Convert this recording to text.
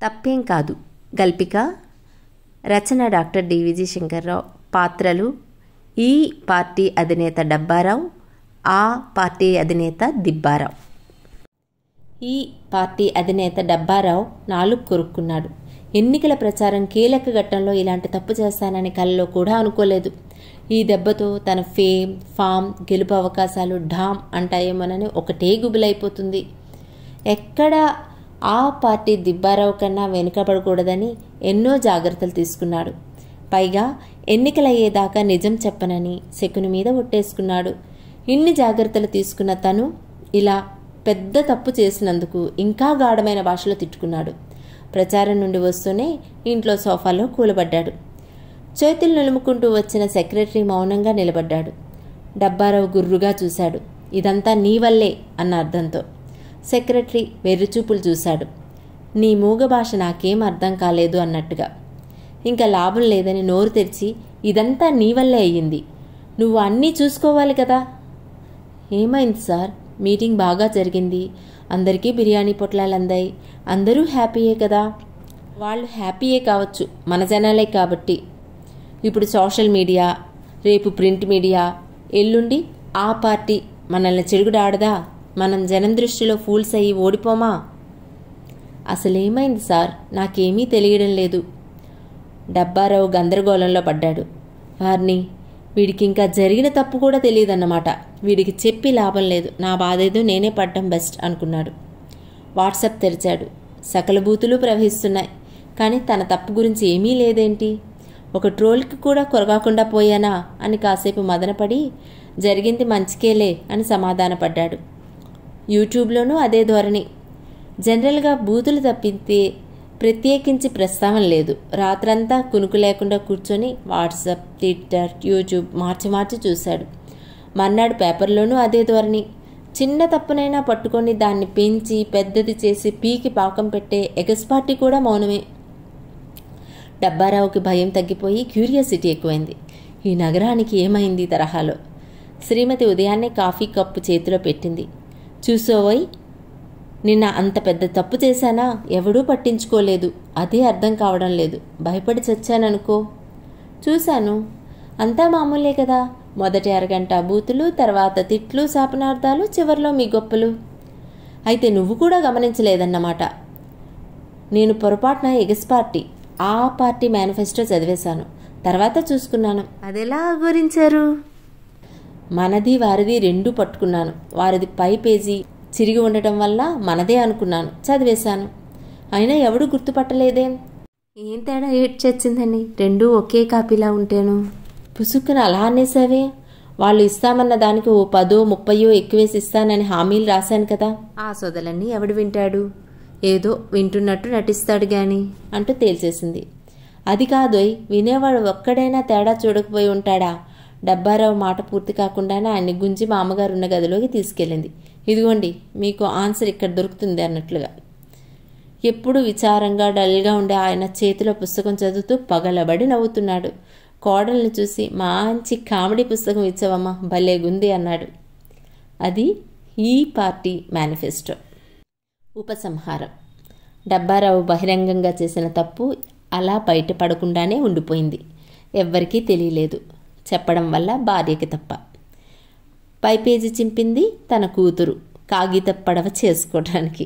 తప్పేం కాదు. గల్పిక. రచన డాక్టర్ డివిజి శంకర్రావు. పాత్రలు: ఈ పార్టీ అధినేత డబ్బారావు, ఆ పార్టీ అధినేత దిబ్బారావు. ఈ పార్టీ అధినేత డబ్బారావు నాలుగు కొరుక్కున్నాడు. ఎన్నికల ప్రచారం కీలక ఘట్టంలో ఇలాంటి తప్పు చేస్తానని కలలో కూడా అనుకోలేదు. ఈ దెబ్బతో తన ఫేమ్, ఫామ్, గెలుపు అవకాశాలు ఢామ్ అంటాయేమోనని ఒకటే గుబులైపోతుంది. ఎక్కడ ఆ పార్టీ దిబ్బారావు కన్నా వెనుకబడకూడదని ఎన్నో జాగ్రత్తలు తీసుకున్నాడు. పైగా ఎన్నికలయ్యేదాకా నిజం చెప్పనని శకుని మీద ఒట్టేసుకున్నాడు. ఇన్ని జాగ్రత్తలు తీసుకున్న తను ఇలా పెద్ద తప్పు చేసినందుకు ఇంకా గాఢమైన భాషలో తిట్టుకున్నాడు. ప్రచారం నుండి వస్తూనే ఇంట్లో సోఫాలో కూలబడ్డాడు. చేతులు నిలుముకుంటూ వచ్చిన సెక్రటరీ మౌనంగా నిలబడ్డాడు. డబ్బారావు గుర్రుగా చూశాడు. ఇదంతా నీ వల్లే అన్న అర్థంతో. సెక్రటరీ వెర్రిచూపులు చూశాడు. నీ మూగ భాష నాకేం అర్థం కాలేదు అన్నట్టుగా. ఇంకా లాభం లేదని నోరు తెరిచి ఇదంతా నీ వల్లే అయ్యింది, నువ్వు అన్నీ చూసుకోవాలి కదా. ఏమైంది సార్? మీటింగ్ బాగా జరిగింది, అందరికీ బిర్యానీ పొట్లాలు అందాయి, అందరూ హ్యాపీయే కదా. వాళ్ళు హ్యాపీయే కావచ్చు, మన జనాలే కాబట్టి. ఇప్పుడు సోషల్ మీడియా, రేపు ప్రింట్ మీడియా, ఎల్లుండి ఆ పార్టీ మనల్ని చెడుగుడాడదా? మనం జనం దృష్టిలో ఫూల్స్ అయ్యి ఓడిపోమా? అసలేమైంది సార్? నాకేమీ తెలియడం లేదు. డబ్బారావు గందరగోళంలో పడ్డాడు. వారిని, వీడికి ఇంకా జరిగిన తప్పు కూడా తెలియదన్నమాట. వీడికి చెప్పి లాభం లేదు, నా బాధేదో నేనే పడ్డం బెస్ట్ అనుకున్నాడు. వాట్సాప్ తెరిచాడు. సకల బూతులు ప్రవహిస్తున్నాయి. కానీ తన తప్పు గురించి ఏమీ లేదేంటి? ఒక ట్రోల్కి కూడా కొరగాకుండా పోయానా అని కాసేపు మదనపడి జరిగింది మంచికేలే అని సమాధానపడ్డాడు. యూట్యూబ్లోనూ అదే ధోరణి. జనరల్గా బూతులు తప్పితే ప్రత్యేకించి ప్రస్తావన లేదు. రాత్రంతా కునుకు లేకుండా కూర్చొని వాట్సాప్, ట్విట్టర్, యూట్యూబ్ మార్చి చూశాడు. మర్నాడు పేపర్లోనూ అదే ధోరణి. చిన్న తప్పునైనా పట్టుకొని దాన్ని పెంచి పెద్దది చేసి పీకి పాకం పెట్టే ఎగస్పార్టీ కూడా మౌనమే. డబ్బారావుకి భయం తగ్గిపోయి క్యూరియాసిటీ ఎక్కువైంది. ఈ నగరానికి ఏమైంది తరహాలో. శ్రీమతి ఉదయాన్నే కాఫీ కప్పు చేతిలో పెట్టింది. చూసోవోయ్, నిన్న అంత పెద్ద తప్పు చేశానా? ఎవడూ పట్టించుకోలేదు. అదే అర్థం కావడం లేదు. భయపడి చచ్చాననుకో. చూశాను, అంతా మామూలే కదా. మొదటి అరగంట బూతులు, తర్వాత తిట్లు, శాపనార్థాలు, చివర్లో మీ గొప్పలు. అయితే నువ్వు కూడా గమనించలేదన్నమాట. నేను పొరపాటున ఎగస్పార్టీ, ఆ పార్టీ మేనిఫెస్టో చదివేశాను. తర్వాత చూసుకున్నాను. అదెలా గురించారు? మనది వారిది రెండూ పట్టుకున్నాను. వారిది పై పేజీ చిరిగి ఉండటం వల్ల మనదే అనుకున్నాను, చదివేశాను. అయినా ఎవడూ గుర్తుపట్టలేదేం? ఏం తేడా ఏడ్చొచ్చిందని? రెండూ ఒకే కాపీలా ఉంటేను. పుసుక్కున అలా అనేసావే. వాళ్ళు ఇస్తామన్న దానికి ఓ 10, 30 ఎక్కువేసి ఇస్తానని హామీలు రాశాను కదా. ఆ సొదలన్నీ ఎవడు వింటాడు? ఏదో వింటున్నట్టు నటిస్తాడు గాని అంటూ తేల్చేసింది. అది కాదోయ్, వినేవాడు ఒక్కడైనా తేడా చూడకపోయి ఉంటాడా? డబ్బారావు మాట పూర్తి కాకుండానే ఆయన్ని గుంజి మా అమ్మగారున్న గదిలోకి తీసుకెళ్ళింది. ఇదిగోండి మీకు ఆన్సర్ ఇక్కడ దొరుకుతుంది అన్నట్లుగా. ఎప్పుడు విచారంగా డల్గా ఉండే ఆయన చేతిలో పుస్తకం చదువుతూ పగలబడి నవ్వుతున్నాడు. కోడల్ని చూసి, మంచి కామెడీ పుస్తకం ఇచ్చావమ్మా, భలేగుంది అన్నాడు. అది ఈ పార్టీ మేనిఫెస్టో. ఉపసంహారం. డబ్బారావు బహిరంగంగా చేసిన తప్పు అలా బయటపడకుండానే ఉండిపోయింది. ఎవ్వరికీ తెలియలేదు. చెప్పడం వల్ల భార్యకి తప్ప. పై పేజీ చింపింది తన కూతురు కాగిత పడవ చేసుకోవడానికి.